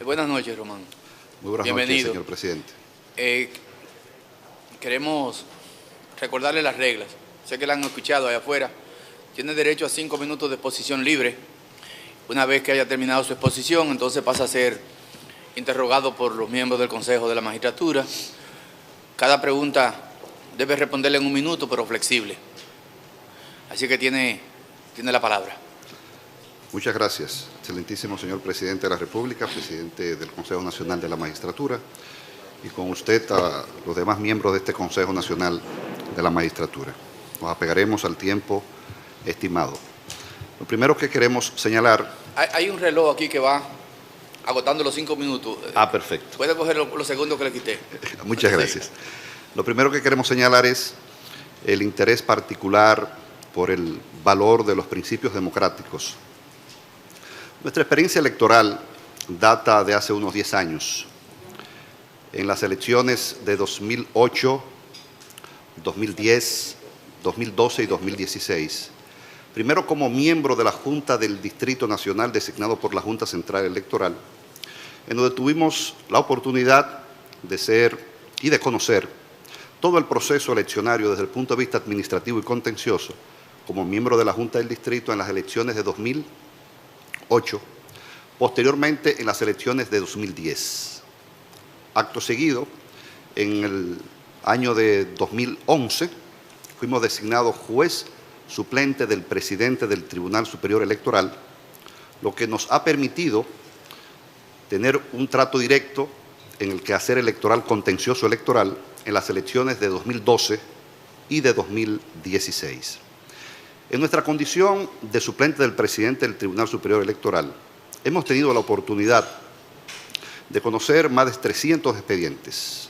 Buenas noches, Román. Muy buenas Bienvenido. noches, señor presidente. Queremos recordarle las reglas. Sé que la han escuchado allá afuera. Tiene derecho a 5 minutos de exposición libre. Una vez que haya terminado su exposición, entonces pasa a ser interrogado por los miembros del Consejo de la Magistratura. Cada pregunta debe responderle en 1 minuto, pero flexible. Así que tiene la palabra. Muchas gracias, excelentísimo señor presidente de la República, presidente del Consejo Nacional de la Magistratura, y con usted a los demás miembros de este Consejo Nacional de la Magistratura. Nos apegaremos al tiempo estimado. Lo primero que queremos señalar... Hay un reloj aquí que va agotando los 5 minutos. Perfecto. Puede coger los segundos que le quité. Muchas gracias. Lo primero que queremos señalar es el interés particular por el valor de los principios democráticos. Nuestra experiencia electoral data de hace unos 10 años. En las elecciones de 2008, 2010, 2012 y 2016. Primero como miembro de la Junta del Distrito Nacional designado por la Junta Central Electoral, en donde tuvimos la oportunidad de ser y de conocer todo el proceso eleccionario desde el punto de vista administrativo y contencioso, como miembro de la Junta del Distrito en las elecciones de 2008, posteriormente en las elecciones de 2010. Acto seguido, en el año de 2011, fuimos designados juez suplente del presidente del Tribunal Superior Electoral, lo que nos ha permitido tener un trato directo en el quehacer electoral contencioso electoral en las elecciones de 2012 y de 2016. En nuestra condición de suplente del presidente del Tribunal Superior Electoral, hemos tenido la oportunidad de conocer más de 300 expedientes,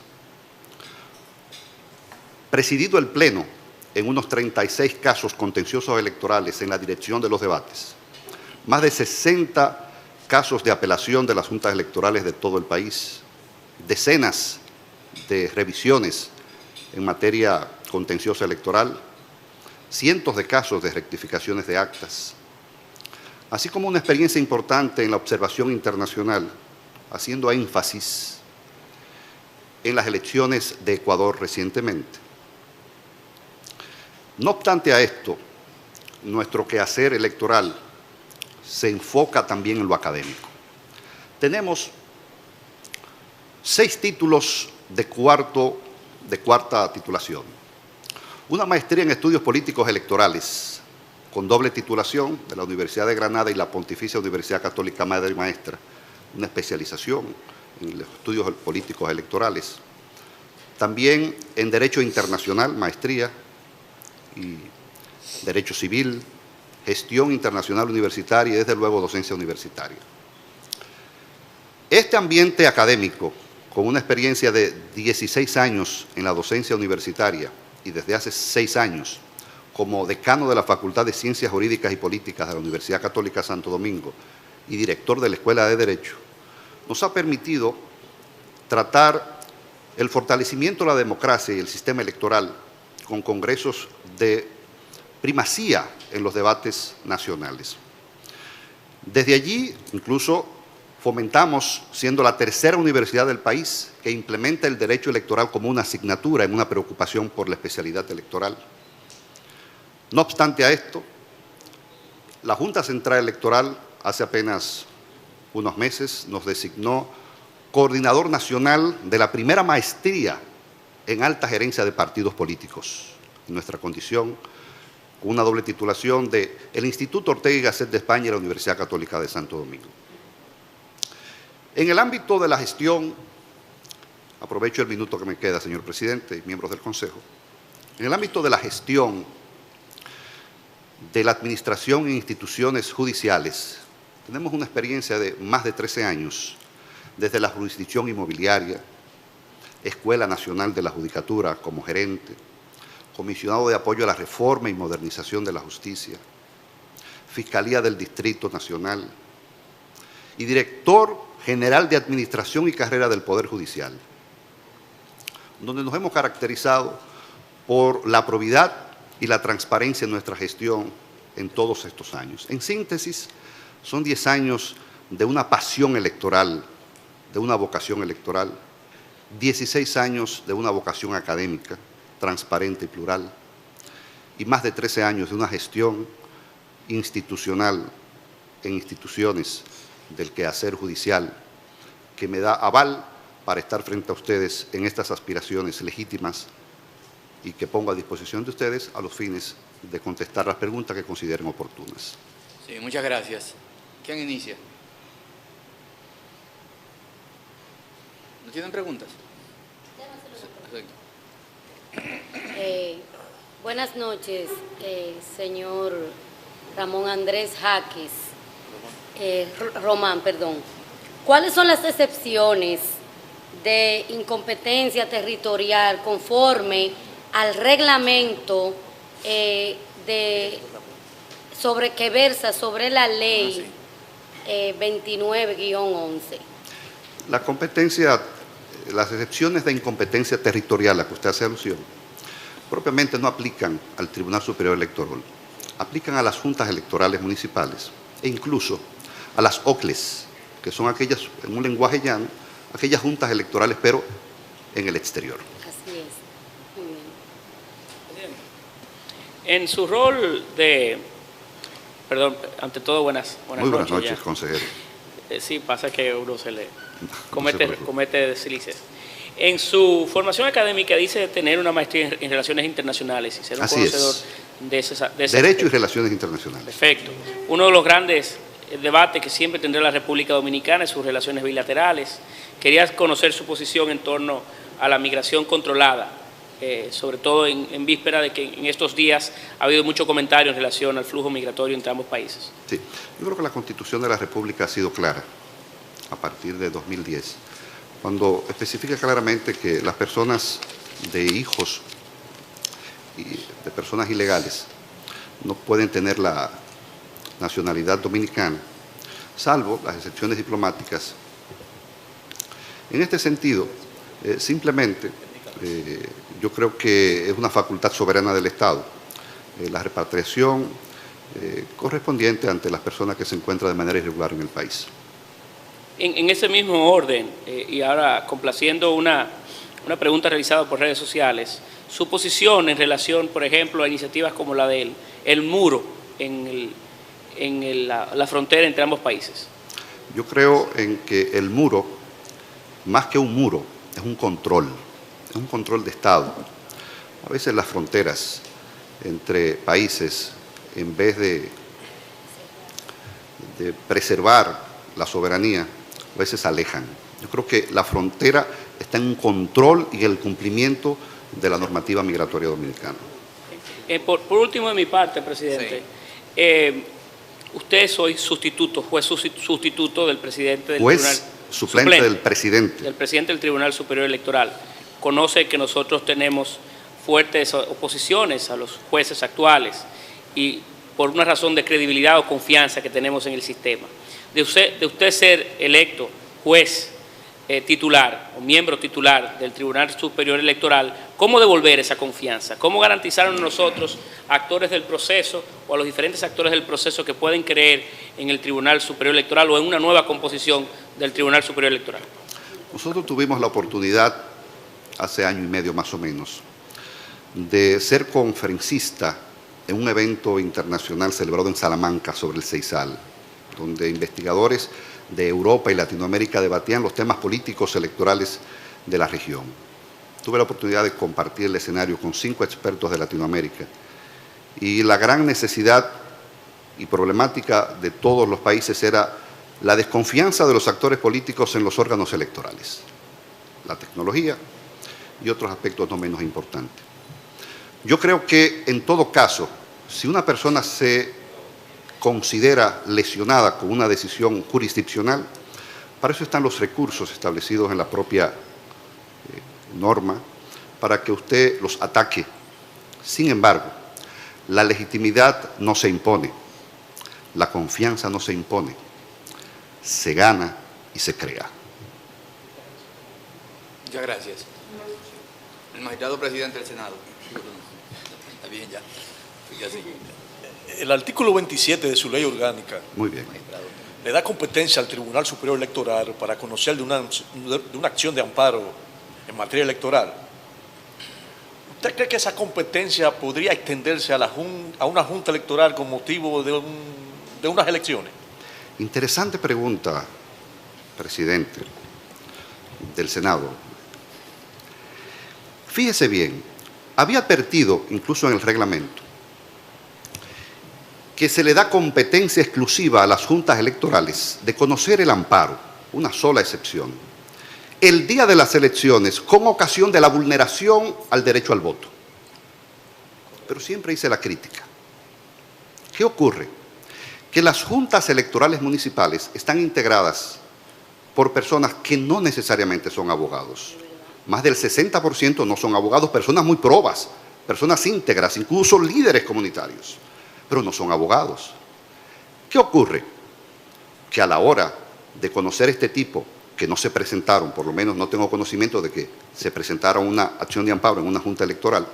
presidido el Pleno en unos 36 casos contenciosos electorales en la dirección de los debates, más de 60 casos de apelación de las juntas electorales de todo el país, decenas de revisiones en materia contenciosa electoral, cientos de casos de rectificaciones de actas, así como una experiencia importante en la observación internacional, haciendo énfasis en las elecciones de Ecuador recientemente. No obstante a esto, nuestro quehacer electoral se enfoca también en lo académico. Tenemos 6 títulos de cuarta titulación. Una maestría en estudios políticos electorales, con doble titulación de la Universidad de Granada y la Pontificia Universidad Católica Madre y Maestra. Una especialización en los estudios políticos electorales. También en Derecho Internacional, maestría, y Derecho Civil, Gestión Internacional Universitaria y, desde luego, Docencia Universitaria. Este ambiente académico, con una experiencia de 16 años en la docencia universitaria y desde hace 6 años como decano de la Facultad de Ciencias Jurídicas y Políticas de la Universidad Católica Santo Domingo y director de la Escuela de Derecho, nos ha permitido tratar el fortalecimiento de la democracia y el sistema electoral con congresos de primacía en los debates nacionales. Desde allí, incluso, fomentamos, siendo la tercera universidad del país que implementa el derecho electoral como una asignatura en una preocupación por la especialidad electoral. No obstante a esto, la Junta Central Electoral hace apenas unos meses nos designó coordinador nacional de la primera maestría en alta gerencia de partidos políticos, en nuestra condición, con una doble titulación del Instituto Ortega y Gasset de España y la Universidad Católica de Santo Domingo. En el ámbito de la gestión, aprovecho el minuto que me queda, señor presidente y miembros del Consejo, en el ámbito de la gestión de la administración en instituciones judiciales, tenemos una experiencia de más de 13 años, desde la jurisdicción inmobiliaria, Escuela Nacional de la Judicatura como gerente, comisionado de apoyo a la reforma y modernización de la justicia, Fiscalía del Distrito Nacional y director general de Administración y Carrera del Poder Judicial, donde nos hemos caracterizado por la probidad y la transparencia en nuestra gestión en todos estos años. En síntesis, son 10 años de una pasión electoral de una vocación electoral, 16 años de una vocación académica, transparente y plural, y más de 13 años de una gestión institucional en instituciones del quehacer judicial que me da aval para estar frente a ustedes en estas aspiraciones legítimas y que pongo a disposición de ustedes a los fines de contestar las preguntas que consideren oportunas. Sí, muchas gracias. ¿Quién inicia? ¿No tienen preguntas? Buenas noches, señor Ramón Andrés Jaques. Román, perdón. ¿Cuáles son las excepciones de incompetencia territorial conforme al reglamento sobre que versa sobre la ley 29-11? La competencia, las excepciones de incompetencia territorial a que usted hace alusión, propiamente no aplican al Tribunal Superior Electoral, aplican a las juntas electorales municipales e incluso a las OCLES, que son aquellas, en un lenguaje llano, aquellas juntas electorales, pero en el exterior. Así es. Muy bien. En su rol de... Perdón, ante todo, buenas Muy buenas noches, ya. consejero. Sí, pasa que uno se le No se preocupe. comete deslices. En su formación académica dice tener una maestría en Relaciones Internacionales y ser un Así conocedor es. de ese Derecho y Relaciones Internacionales. Perfecto. Uno de los grandes debates que siempre tendrá la República Dominicana es sus relaciones bilaterales. Quería conocer su posición en torno a la migración controlada, sobre todo en víspera de que en estos días ha habido mucho comentario en relación al flujo migratorio entre ambos países. Sí, yo creo que la Constitución de la República ha sido clara a partir de 2010, cuando especifica claramente que las personas de hijos y de personas ilegales no pueden tener la nacionalidad dominicana, salvo las excepciones diplomáticas. En este sentido, simplemente, yo creo que es una facultad soberana del Estado, la repatriación correspondiente ante las personas que se encuentran de manera irregular en el país. En ese mismo orden, y ahora complaciendo una pregunta realizada por redes sociales, su posición en relación, por ejemplo, a iniciativas como la del muro en la frontera entre ambos países. Yo creo en que el muro, más que un muro, es un control de Estado. A veces las fronteras entre países, en vez de preservar la soberanía, a veces alejan. Yo creo que la frontera está en un control y en el cumplimiento de la normativa migratoria dominicana. Por último, de mi parte, presidente, sí. Usted es hoy juez sustituto del presidente del Tribunal suplente del presidente. Del presidente del Tribunal Superior Electoral. Conoce que nosotros tenemos fuertes oposiciones a los jueces actuales y por una razón de credibilidad o confianza que tenemos en el sistema. De usted ser electo juez titular o miembro titular del Tribunal Superior Electoral, ¿cómo devolver esa confianza? ¿Cómo garantizar a nosotros, actores del proceso o a los diferentes actores del proceso que pueden creer en el Tribunal Superior Electoral o en una nueva composición del Tribunal Superior Electoral? Nosotros tuvimos la oportunidad, hace año y medio más o menos, de ser conferencista en un evento internacional celebrado en Salamanca sobre el Seizal, donde investigadores de Europa y Latinoamérica debatían los temas políticos electorales de la región. Tuve la oportunidad de compartir el escenario con 5 expertos de Latinoamérica y la gran necesidad y problemática de todos los países era la desconfianza de los actores políticos en los órganos electorales, la tecnología y otros aspectos no menos importantes. Yo creo que en todo caso, si una persona se considera lesionada con una decisión jurisdiccional, para eso están los recursos establecidos en la propia norma, para que usted los ataque. Sin embargo, la legitimidad no se impone, la confianza no se impone, se gana y se crea. Muchas gracias. El magistrado presidente del Senado. Está bien ya. El artículo 27 de su ley orgánica Muy bien. le da competencia al Tribunal Superior Electoral para conocer de una acción de amparo en materia electoral. ¿Usted cree que esa competencia podría extenderse a una junta electoral con motivo de unas elecciones? Interesante pregunta, presidente del Senado. Fíjese bien, había advertido, incluso en el reglamento, que se le da competencia exclusiva a las juntas electorales de conocer el amparo, una sola excepción, el día de las elecciones con ocasión de la vulneración al derecho al voto. Pero siempre hice la crítica. ¿Qué ocurre? Que las juntas electorales municipales están integradas por personas que no necesariamente son abogados. Más del 60% no son abogados, personas muy probas, personas íntegras, incluso líderes comunitarios, pero no son abogados. ¿Qué ocurre? Que a la hora de conocer este tipo, que no se presentaron, por lo menos no tengo conocimiento de que se presentara una acción de amparo en una junta electoral,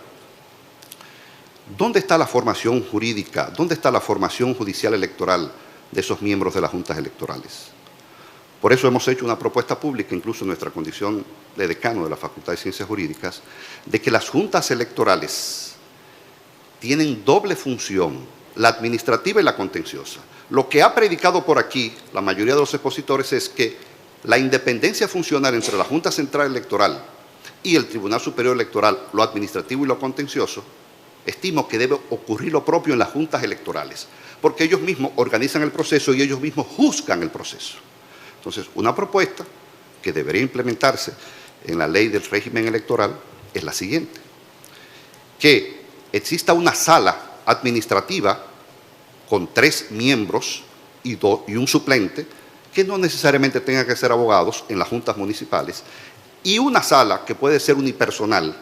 ¿dónde está la formación jurídica? ¿Dónde está la formación judicial electoral de esos miembros de las juntas electorales? Por eso hemos hecho una propuesta pública, incluso en nuestra condición de decano de la Facultad de Ciencias Jurídicas, de que las juntas electorales tienen doble función, la administrativa y la contenciosa. Lo que ha predicado por aquí la mayoría de los expositores es que la independencia funcional entre la Junta Central Electoral y el Tribunal Superior Electoral, lo administrativo y lo contencioso, estimo que debe ocurrir lo propio en las juntas electorales, porque ellos mismos organizan el proceso y ellos mismos juzgan el proceso. Entonces, una propuesta que debería implementarse en la ley del régimen electoral es la siguiente: que exista una sala administrativa con 3 miembros y un suplente, que no necesariamente tengan que ser abogados en las juntas municipales, y una sala que puede ser unipersonal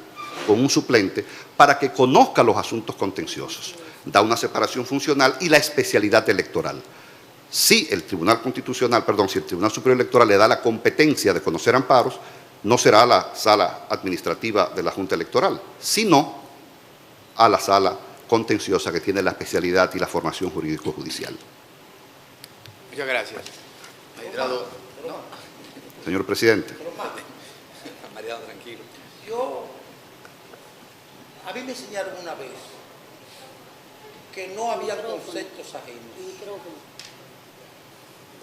con un suplente para que conozca los asuntos contenciosos. Da una separación funcional y la especialidad electoral. Si el Tribunal Superior Electoral le da la competencia de conocer amparos, no será la sala administrativa de la Junta Electoral, sino a la sala contenciosa que tiene la especialidad y la formación jurídico-judicial. Muchas gracias. Magistrado. Señor presidente. Mariano, tranquilo. A mí me enseñaron una vez que no había conceptos ajenos.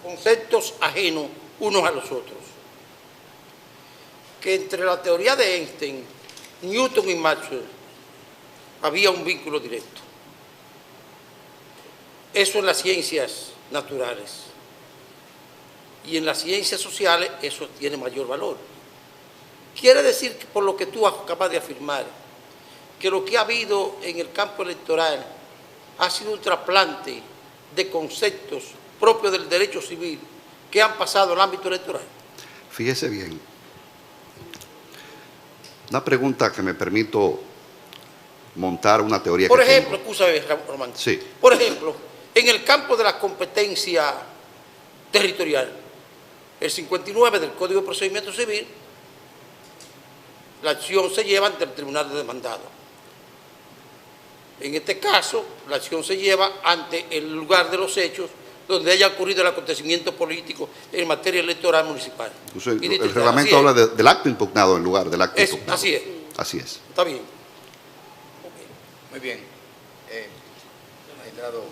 Conceptos ajenos unos a los otros. Que entre la teoría de Einstein, Newton y Maxwell había un vínculo directo. Eso en las ciencias naturales. Y en las ciencias sociales eso tiene mayor valor. Quiere decir que por lo que tú acabas de afirmar, que lo que ha habido en el campo electoral ha sido un trasplante de conceptos propios del derecho civil que han pasado al ámbito electoral. Fíjese bien. Una pregunta que me permito montar una teoría. Por ejemplo, escúchame, Román. Sí. Por ejemplo, en el campo de la competencia territorial, el 59 del Código de Procedimiento Civil, la acción se lleva ante el Tribunal de Demandado. En este caso, la acción se lleva ante el lugar de los hechos donde haya ocurrido el acontecimiento político en materia electoral municipal. Entonces, el reglamento habla del acto impugnado en lugar del acto impugnado. Así es. Así es. Está bien. Muy bien. Magistrado,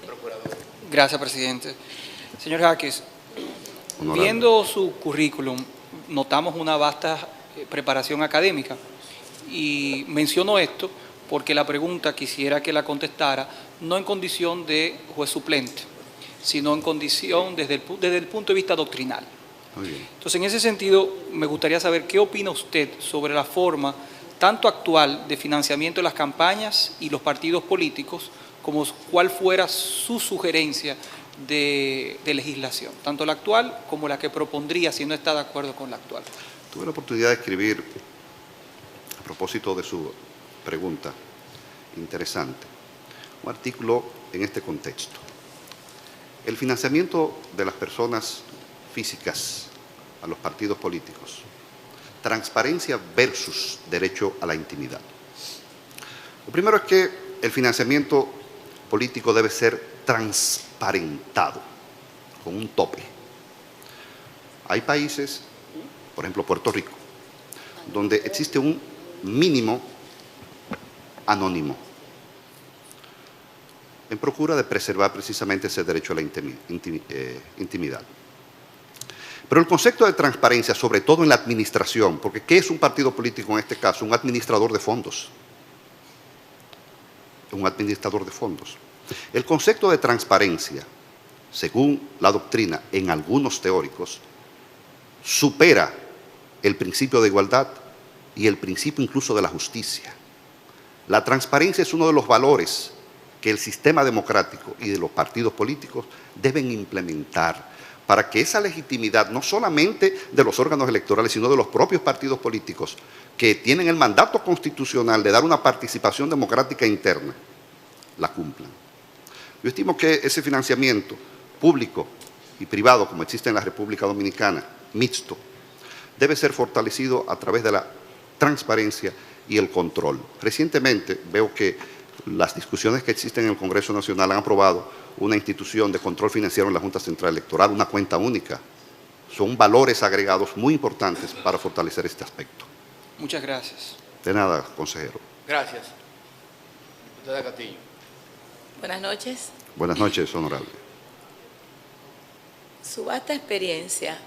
procurador. Gracias, presidente. Señor Jaques, Honorable. viendo su currículum, notamos una vasta preparación académica y menciono esto porque la pregunta quisiera que la contestara no en condición de juez suplente, sino en condición desde el punto de vista doctrinal. Muy bien. Entonces, en ese sentido, me gustaría saber qué opina usted sobre la forma tanto actual de financiamiento de las campañas y los partidos políticos, como cuál fuera su sugerencia de legislación, tanto la actual como la que propondría si no está de acuerdo con la actual. Tuve la oportunidad de escribir, a propósito de su pregunta interesante, un artículo en este contexto. El financiamiento de las personas físicas a los partidos políticos. Transparencia versus derecho a la intimidad. Lo primero es que el financiamiento político debe ser transparentado. con un tope. Hay países, por ejemplo Puerto Rico, donde existe un mínimo anónimo en procura de preservar precisamente ese derecho a la intimidad. Pero el concepto de transparencia, sobre todo en la administración, porque ¿qué es un partido político en este caso? Un administrador de fondos. Un administrador de fondos. El concepto de transparencia, según la doctrina, en algunos teóricos, supera el principio de igualdad y el principio incluso de la justicia. La transparencia es uno de los valores que el sistema democrático y de los partidos políticos deben implementar para que esa legitimidad, no solamente de los órganos electorales, sino de los propios partidos políticos, que tienen el mandato constitucional de dar una participación democrática interna, la cumplan. Yo estimo que ese financiamiento público y privado, como existe en la República Dominicana, mixto, debe ser fortalecido a través de la transparencia y el control. Recientemente veo que las discusiones que existen en el Congreso Nacional han aprobado una institución de control financiero en la Junta Central Electoral, una cuenta única. Son valores agregados muy importantes para fortalecer este aspecto. Muchas gracias. De nada, consejero. Gracias. Diputada Castillo. Buenas noches. Buenas noches, honorable. Su vasta experiencia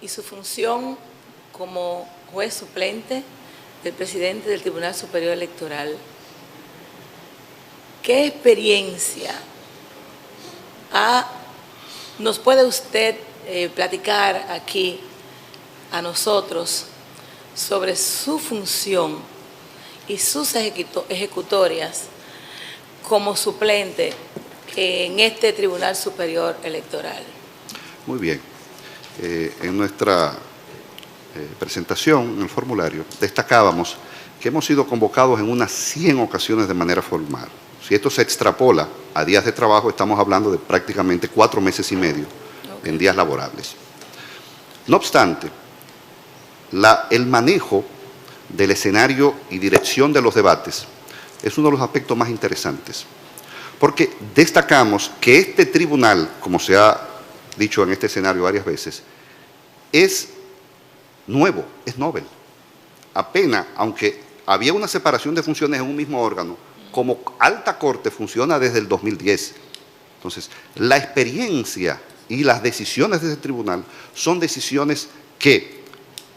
y su función como juez suplente del presidente del Tribunal Superior Electoral, ¿qué experiencia nos puede usted platicar aquí a nosotros sobre su función y sus ejecutorias como suplente en este Tribunal Superior Electoral? Muy bien. En nuestra presentación, en el formulario, destacábamos que hemos sido convocados en unas 100 ocasiones de manera formal. Si esto se extrapola a días de trabajo, estamos hablando de prácticamente 4 meses y medio en días laborables. No obstante, el manejo del escenario y dirección de los debates es uno de los aspectos más interesantes, porque destacamos que este tribunal, como se ha dicho en este escenario varias veces, es nuevo, es novel. Apenas, aunque había una separación de funciones en un mismo órgano, como alta corte funciona desde el 2010. Entonces, la experiencia y las decisiones de ese tribunal son decisiones que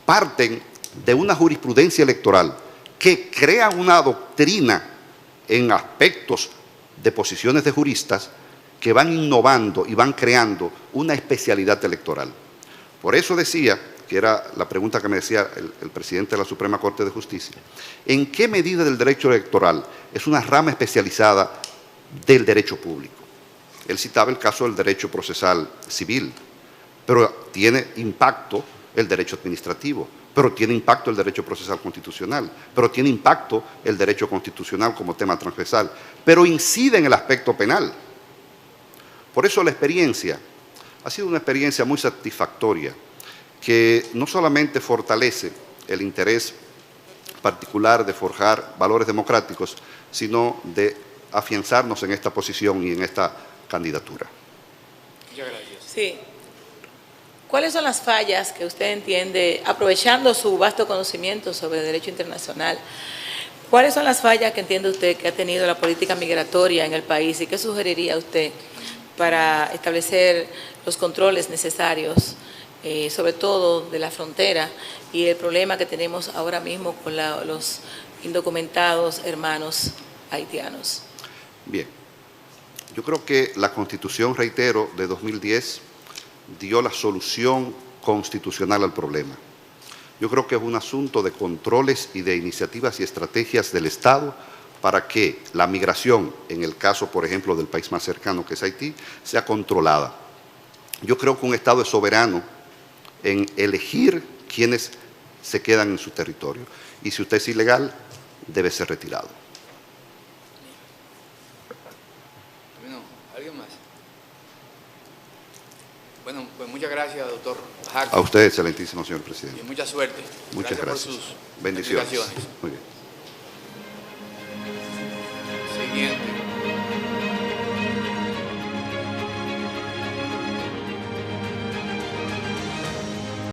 parten de una jurisprudencia electoral que crea una doctrina en aspectos de posiciones de juristas que van innovando y van creando una especialidad electoral. Por eso decía, que era la pregunta que me decía el presidente de la Suprema Corte de Justicia, ¿en qué medida del derecho electoral es una rama especializada del derecho público? Él citaba el caso del derecho procesal civil, pero tiene impacto el derecho administrativo, pero tiene impacto el derecho procesal constitucional, pero tiene impacto el derecho constitucional como tema transversal, pero incide en el aspecto penal. Por eso la experiencia ha sido una experiencia muy satisfactoria, que no solamente fortalece el interés particular de forjar valores democráticos, sino de afianzarnos en esta posición y en esta candidatura. Muchas gracias. Sí. ¿Cuáles son las fallas que usted entiende, aprovechando su vasto conocimiento sobre derecho internacional, cuáles son las fallas que entiende usted que ha tenido la política migratoria en el país y qué sugeriría usted para establecer los controles necesarios, sobre todo de la frontera y el problema que tenemos ahora mismo con los indocumentados hermanos haitianos? Bien, yo creo que la Constitución, reitero, de 2010 dio la solución constitucional al problema. Yo creo que es un asunto de controles y de iniciativas y estrategias del Estado para que la migración, en el caso, por ejemplo, del país más cercano, que es Haití, sea controlada. Yo creo que un Estado es soberano en elegir quienes se quedan en su territorio. Y si usted es ilegal, debe ser retirado. Bueno, ¿alguien más? Bueno, pues muchas gracias, doctor Jaco. A usted, excelentísimo señor presidente. Y mucha suerte. Muchas gracias. Por sus bendiciones. explicaciones. Muy bien.